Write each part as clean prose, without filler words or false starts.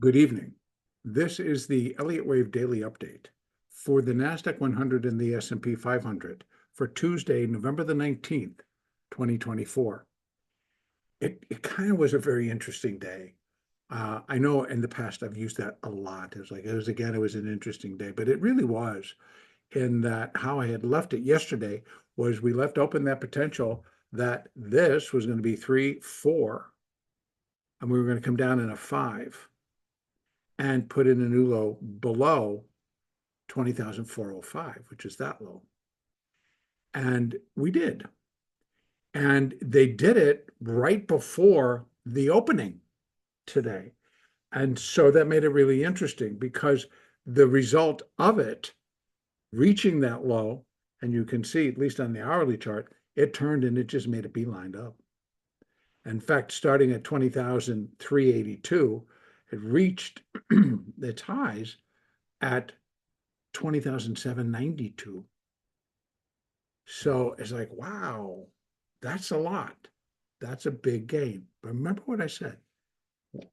Good evening. This is the Elliott Wave Daily Update for the NASDAQ 100 and the S&P 500 for Tuesday, November the 19th, 2024. It kind of was a very interesting day. I know in the past I've used that a lot. It was an interesting day, but it really was in that how I had left it yesterday was we left open that potential that this was going to be 3, 4, and we were going to come down in a 5. And put in a new low below 20,405, which is that low. And we did. And they did it right before the opening today. And so that made it really interesting because the result of it reaching that low, and you can see, at least on the hourly chart, it turned and it just made a beeline up. In fact, starting at 20,382, it reached its highs at 20,792. So it's like, wow, that's a lot. That's a big gain. But remember what I said.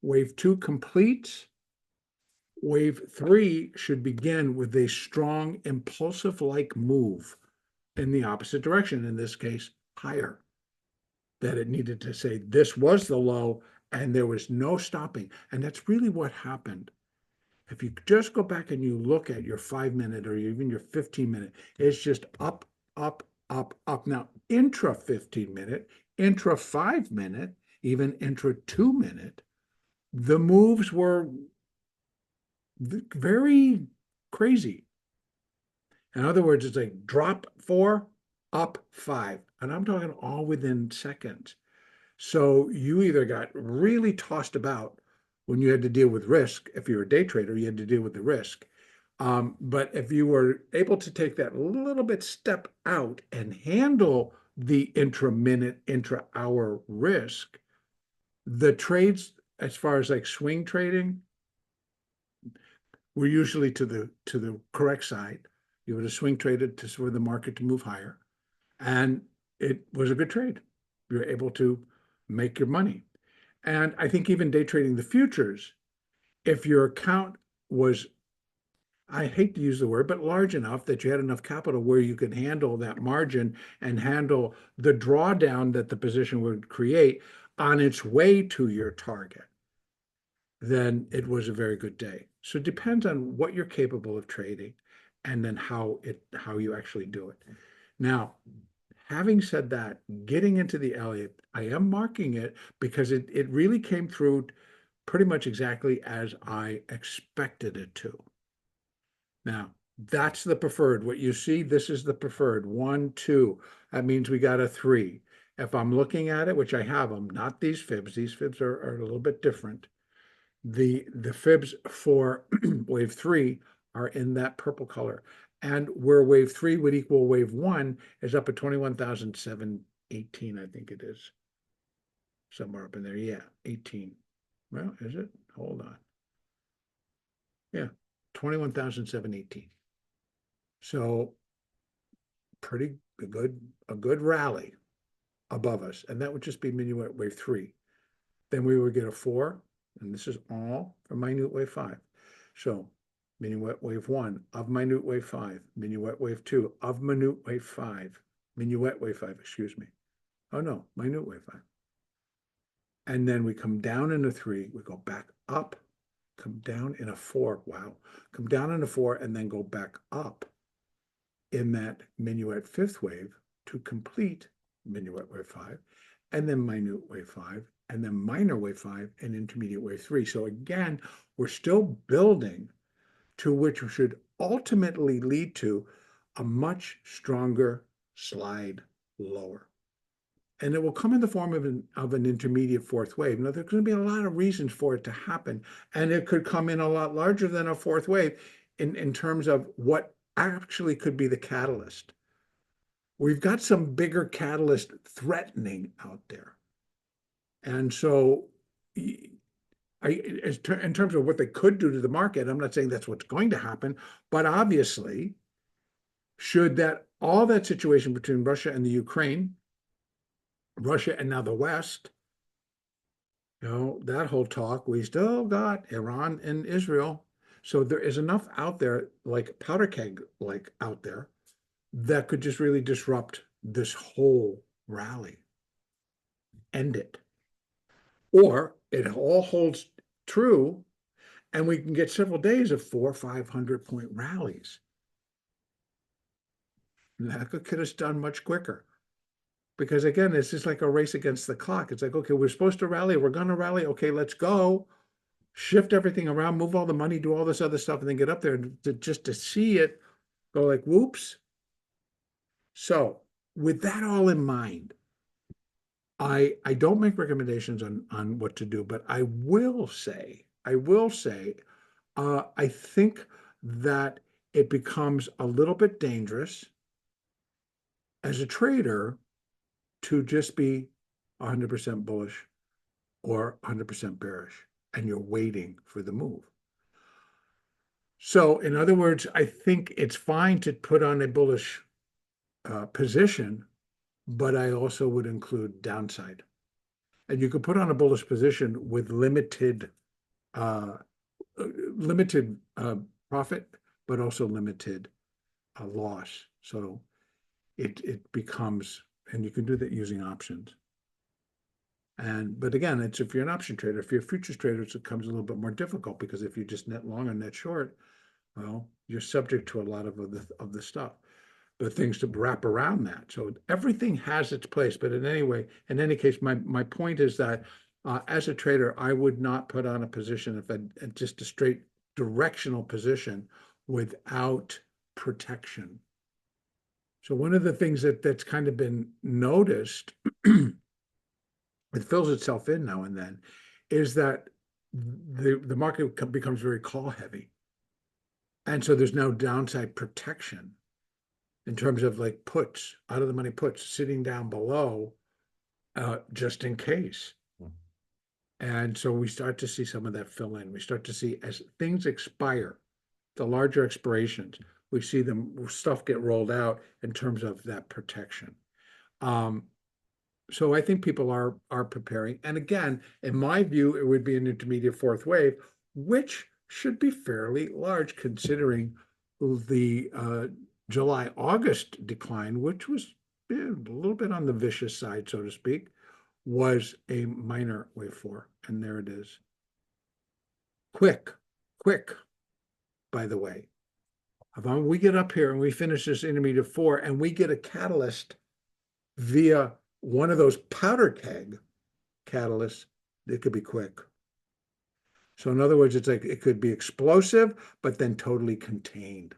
Wave 2 completes. Wave 3 should begin with a strong impulsive-like move in the opposite direction, in this case, higher. That it needed to say this was the low and there was no stopping. And that's really what happened. If you just go back and you look at your 5-minute or even your 15-minute, it's just up, up, up, up. Now, intra 15-minute, intra 5-minute, even intra 2-minute, the moves were very crazy. In other words, it's like drop 4, up 5. And I'm talking all within seconds. So you either got really tossed about when you had to deal with risk. If you're a day trader, you had to deal with the risk. But if you were able to take that little bit step out and handle the intra-minute, intra-hour risk, the trades, as far as like swing trading, were usually to the correct side. You would have swing traded for the market to move higher. And it was a good trade. You were able to make your money. And I think even day trading the futures, if your account was, I hate to use the word, but large enough that you had enough capital where you could handle that margin and handle the drawdown that the position would create on its way to your target, then it was a very good day. So it depends on what you're capable of trading and then how you actually do it. Now, having said that, getting into the Elliott, I am marking it because it really came through pretty much exactly as I expected it to. Now, that's the preferred. What you see, this is the preferred. 1, 2. That means we got a 3. If I'm looking at it, which I have them, not these fibs are a little bit different. The fibs for wave 3 are in that purple color. And where wave 3 would equal wave 1 is up at 21,718, I think it is. Somewhere up in there. Yeah, 18. Well, is it? Hold on. Yeah, 21,718. So pretty good, a good rally above us. And that would just be minuet wave 3. Then we would get a 4, and this is all for minute wave 5. So minuet wave 1 of minute wave 5, minuet wave 2 of minute wave 5, minuet wave 5, excuse me. Oh no, minute wave 5. And then we come down in a 3, we go back up, come down in a 4, wow. Come down in a 4 and then go back up in that minuet 5th wave to complete minuet wave 5, and then minute wave 5, and then minor wave 5, and intermediate wave 3. So again, we're still building to which should ultimately lead to a much stronger slide lower. And it will come in the form of an intermediate 4th wave. Now, there's going to be a lot of reasons for it to happen, and it could come in a lot larger than a 4th wave in terms of what actually could be the catalyst. We've got some bigger catalyst threatening out there. And so in terms of what they could do to the market, I'm not saying that's what's going to happen, but obviously, should all that situation between Russia and the Ukraine, Russia and now the West, That whole talk, we still got Iran and Israel. So there is enough out there, like powder keg, like out there, that could just really disrupt this whole rally, end it. Or it all holds true, and we can get several days of 400 or 500 point rallies. And that could get us done much quicker. Because again, it's just like a race against the clock. It's like, okay, we're supposed to rally, we're going to rally. Okay, let's go. Shift everything around, move all the money, do all this other stuff, and then get up there just to see it go like, whoops. So, with that all in mind, I don't make recommendations on what to do, but I will say, I think that it becomes a little bit dangerous as a trader to just be 100% bullish or 100% bearish, and you're waiting for the move. So, in other words, I think it's fine to put on a bullish position, but I also would include downside. And you could put on a bullish position with uh, limited profit, but also limited loss. So it becomes, and you can do that using options. But again, it's if you're an option trader. If you're a futures trader, it becomes a little bit more difficult, because if you just net long or net short, well, you're subject to a lot of the stuff, but things to wrap around that. So everything has its place. But in any case, my point is that as a trader, I would not put on a position if just a straight directional position without protection. So one of the things that's kind of been noticed, it fills itself in now and then, is that the market becomes very call heavy. And so there's no downside protection in terms of like puts, out of the money puts sitting down below, just in case. And so we start to see some of that fill in. We start to see, as things expire, the larger expirations, we see stuff get rolled out in terms of that protection. So I think people are preparing. And again, in my view, it would be an intermediate fourth wave, which should be fairly large considering the July-August decline, which was a little bit on the vicious side, so to speak, was a minor wave four. And there it is. Quick, by the way. If we get up here and we finish this intermediate four and we get a catalyst via one of those powder keg catalysts, it could be quick. So in other words, it's like it could be explosive, but then totally contained.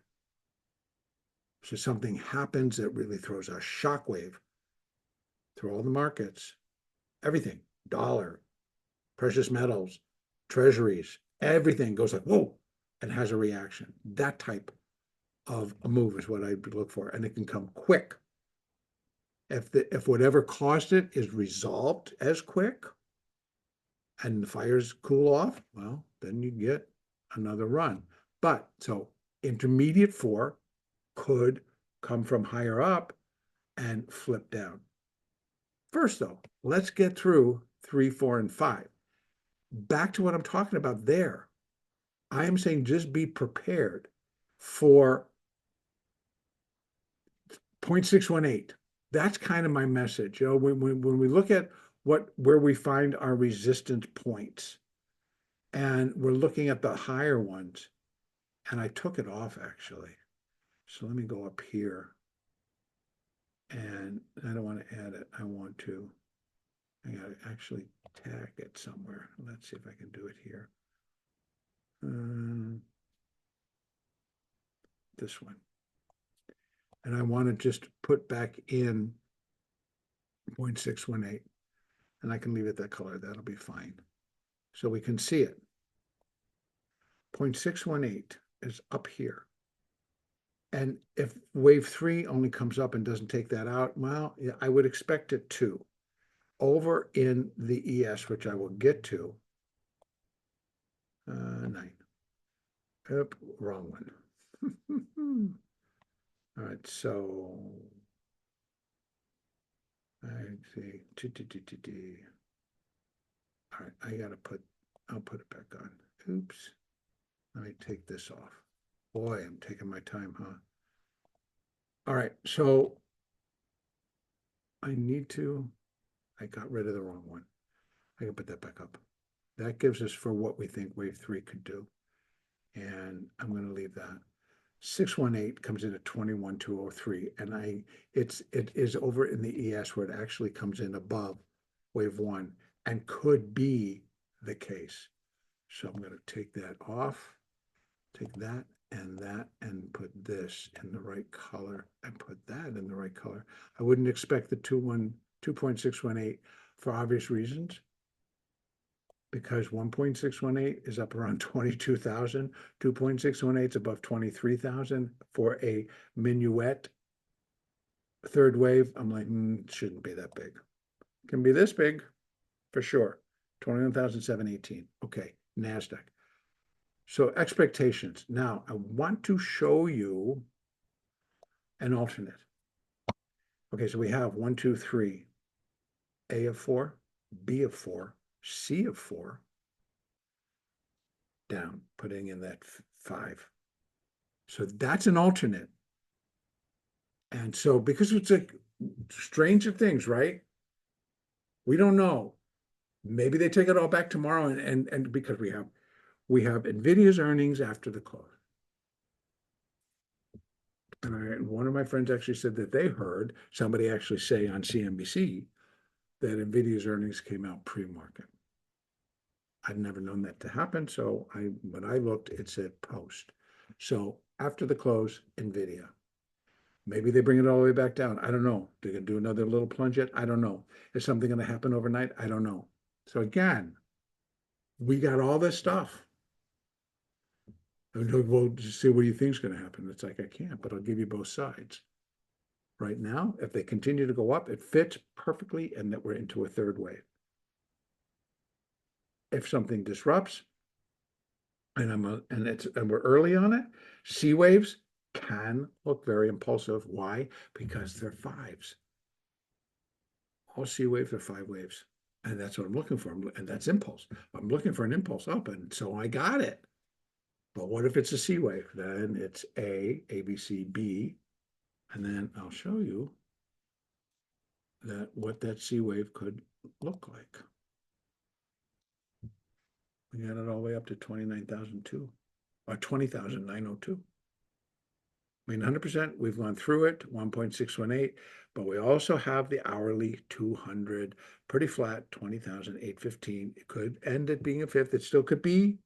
So something happens that really throws a shockwave through all the markets, everything, dollar, precious metals, treasuries, everything goes like, whoa, and has a reaction. That type of a move is what I look for. And it can come quick. If whatever caused it is resolved as quick and the fires cool off, well, then you get another run. But so intermediate four could come from higher up and flip down. First, though, let's get through 3, 4, and 5. Back to what I'm talking about there. I am saying just be prepared for 0.618. That's kind of my message. When we look at where we find our resistance points, and we're looking at the higher ones, and I took it off actually. So let me go up here, and I don't want to add it. I got to actually tag it somewhere. Let's see if I can do it here. This one. And I want to just put back in 0.618, and I can leave it that color. That'll be fine. So we can see it. 0.618 is up here. And if wave 3 only comes up and doesn't take that out, well, yeah, I would expect it to. Over in the ES, which I will get to, 9. Oop, wrong one. All right, so I see. right, I'll put it back on. Oops. Let me take this off. Boy, I'm taking my time, huh? All right, so I got rid of the wrong one. I can put that back up. That gives us for what we think wave 3 could do. And I'm going to leave that. 618 comes in at 21,203, and it is over in the ES where it actually comes in above wave 1 and could be the case. So I'm going to take that off, take that and put this in the right color and put that in the right color. I wouldn't expect the 2.618 for obvious reasons, because 1.618 is up around 22,000, 2.618 is above 23,000 for a minuet third wave. I'm like, it shouldn't be that big. Can be this big for sure. 21,718. Okay, NASDAQ. So expectations. Now I want to show you an alternate. Okay, so we have 1, 2, 3, A of 4, B of 4, C of 4, down, putting in that 5. So that's an alternate. And so because it's a strange of things, right? We don't know. Maybe they take it all back tomorrow, and because we have NVIDIA's earnings after the close. And one of my friends actually said that they heard somebody actually say on CNBC that NVIDIA's earnings came out pre-market. I'd never known that to happen. So when I looked, it said post. So after the close, NVIDIA. Maybe they bring it all the way back down. I don't know. They're going to do another little plunge yet? I don't know. Is something going to happen overnight? I don't know. So again, we got all this stuff. Well, just see what do you think is going to happen. It's like, I can't, but I'll give you both sides. Right now, if they continue to go up, it fits perfectly, and that we're into a third wave. If something disrupts, and we're early on it, C waves can look very impulsive. Why? Because they're 5s. All C waves are 5 waves. And that's what I'm looking for. And that's impulse. I'm looking for an impulse up. And so I got it. But what if it's a C wave? Then it's A, B, C, B. And then I'll show you what that C wave could look like. We got it all the way up to 29,002 or 20,902. I mean, 100%, we've gone through it, 1.618, but we also have the hourly 200, pretty flat, 20,815. It could end at being a fifth. It still could be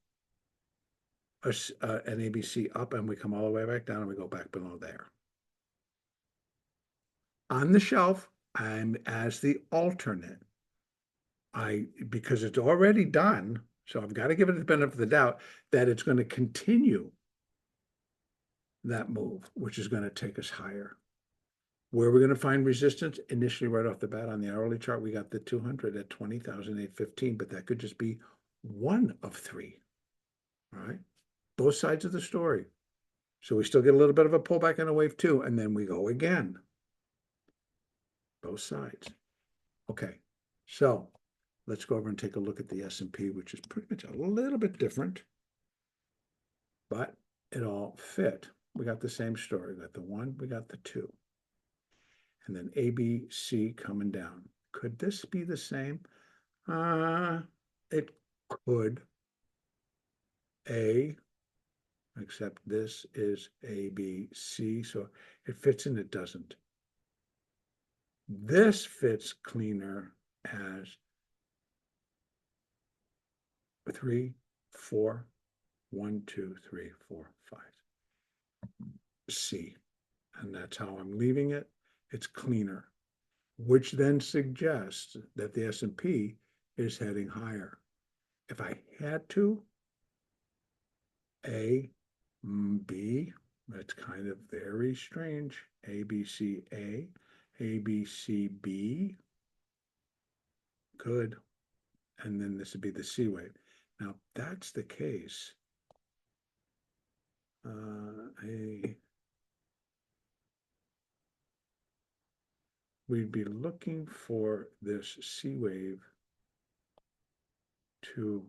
an ABC up, and we come all the way back down and we go back below there. On the shelf, I'm as the alternate. Because it's already done, so I've got to give it the benefit of the doubt that it's going to continue that move, which is going to take us higher. Where we're going to find resistance, initially right off the bat on the hourly chart, we got the 200 at 20,815, but that could just be one of 3, all right? Both sides of the story. So we still get a little bit of a pullback in a wave 2, and then we go again. Both sides. Okay, so let's go over and take a look at the S&P, which is pretty much a little bit different, but it all fit. We got the same story. We got the 1, we got the 2. And then A, B, C coming down. Could this be the same? It could. A, except this is A, B, C, so it fits and it doesn't. This fits cleaner as 3, 4, 1, 2, 3, 4, 5. C. And that's how I'm leaving it. It's cleaner, which then suggests that the S&P is heading higher. If I had to, A, B, that's kind of very strange. A, B, C, A, B, C, B, good. And then this would be the C wave. Now, if that's the case, we'd be looking for this C wave to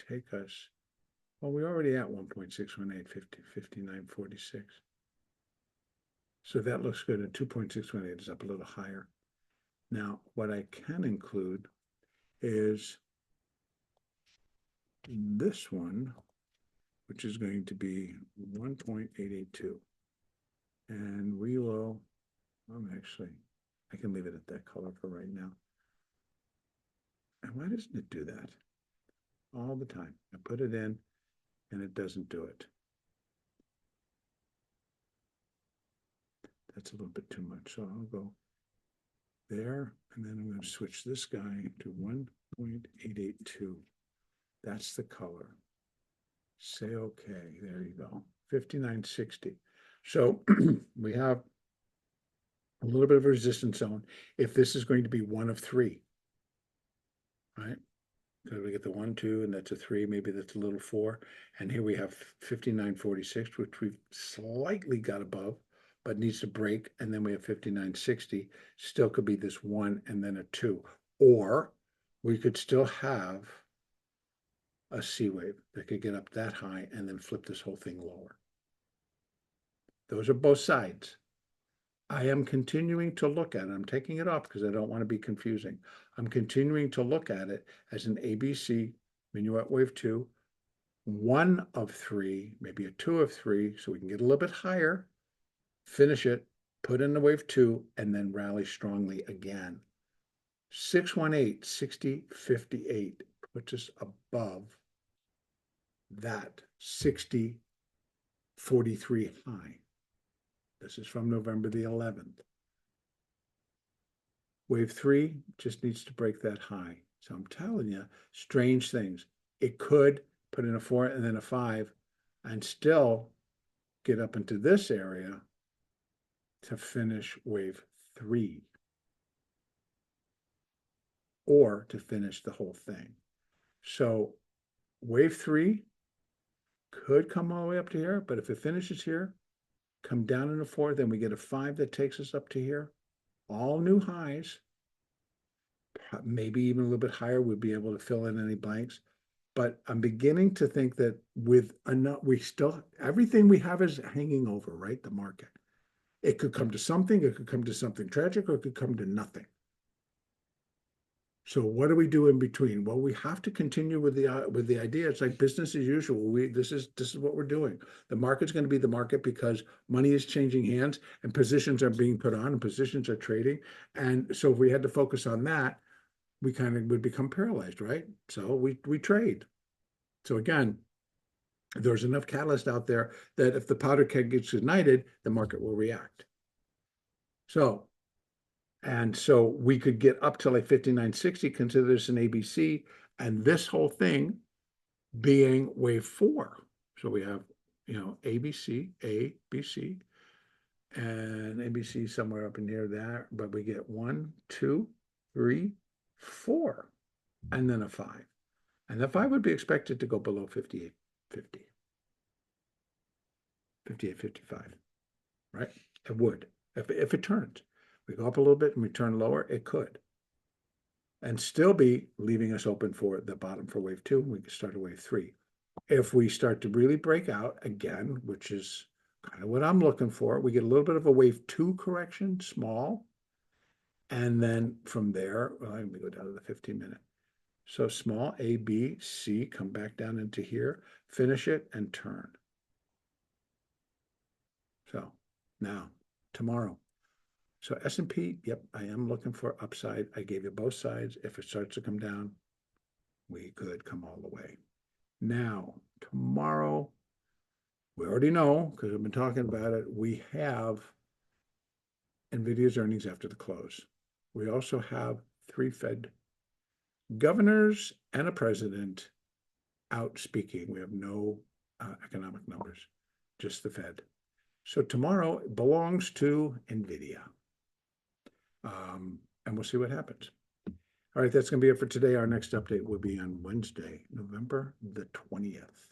take us, well, we're already at 1.618, 59.46. So that looks good, and 2.618 is up a little higher. Now, what I can include is this one, which is going to be 1.882. And we will, I can leave it at that color for right now. And why doesn't it do that? All the time. I put it in and it doesn't do it. That's a little bit too much. So I'll go there, and then I'm going to switch this guy to 1.882. That's the color. Say okay. There you go. 59.60. So we have a little bit of a resistance zone if this is going to be one of three. Right? So we get the 1, 2, and that's a 3. Maybe that's a little 4. And here we have 59.46, which we've slightly got above, but needs to break. And then we have 59.60. Still could be this 1 and then a 2. Or we could still have a C wave that could get up that high and then flip this whole thing lower. Those are both sides. I am continuing to look at it. I'm taking it off because I don't want to be confusing. I'm continuing to look at it as an ABC, minuet wave 2, 1 of 3, maybe a 2 of 3, so we can get a little bit higher, finish it, put in the wave 2, and then rally strongly again. 618, 60, 58 puts us above that 60, 43 high. This is from November the 11th. Wave 3 just needs to break that high. So I'm telling you, strange things. It could put in a 4 and then a 5 and still get up into this area to finish wave 3 or to finish the whole thing. So wave 3 could come all the way up to here, but if it finishes here, come down in a 4, then we get a 5 that takes us up to here. All new highs, maybe even a little bit higher. We'll be able to fill in any blanks. But I'm beginning to think that with enough, everything we have is hanging over, right? The market. It could come to something, it could come to something tragic, or it could come to nothing. So what do we do in between? Well, we have to continue with the idea. It's like business as usual. This is what we're doing. The market's going to be the market because money is changing hands and positions are being put on and positions are trading. And so if we had to focus on that, we kind of would become paralyzed, right? So we trade. So again, there's enough catalyst out there that if the powder keg gets ignited, the market will react. So we could get up to like 59.60, consider this an ABC, and this whole thing being wave 4. So we have, ABC, A, B, C, and ABC somewhere up in here there, but we get 1, 2, 3, 4, and then a 5. And the 5 would be expected to go below 58.50. 58.55, right? It would, if it turns. We go up a little bit and we turn lower, it could. And still be leaving us open for the bottom for wave 2, and we can start a wave 3. If we start to really break out again, which is kind of what I'm looking for, we get a little bit of a wave 2 correction, small. And then from there, let me go down to the 15-minute. So small, A, B, C, come back down into here, finish it, and turn. So now, tomorrow. So S&P, yep, I am looking for upside. I gave you both sides. If it starts to come down, we could come all the way. Now, tomorrow, we already know, because we've been talking about it, we have NVIDIA's earnings after the close. We also have 3 Fed governors and a president out speaking. We have no economic numbers, just the Fed. So tomorrow belongs to NVIDIA. And we'll see what happens. All right, that's going to be it for today. Our next update will be on Wednesday, November the 20th.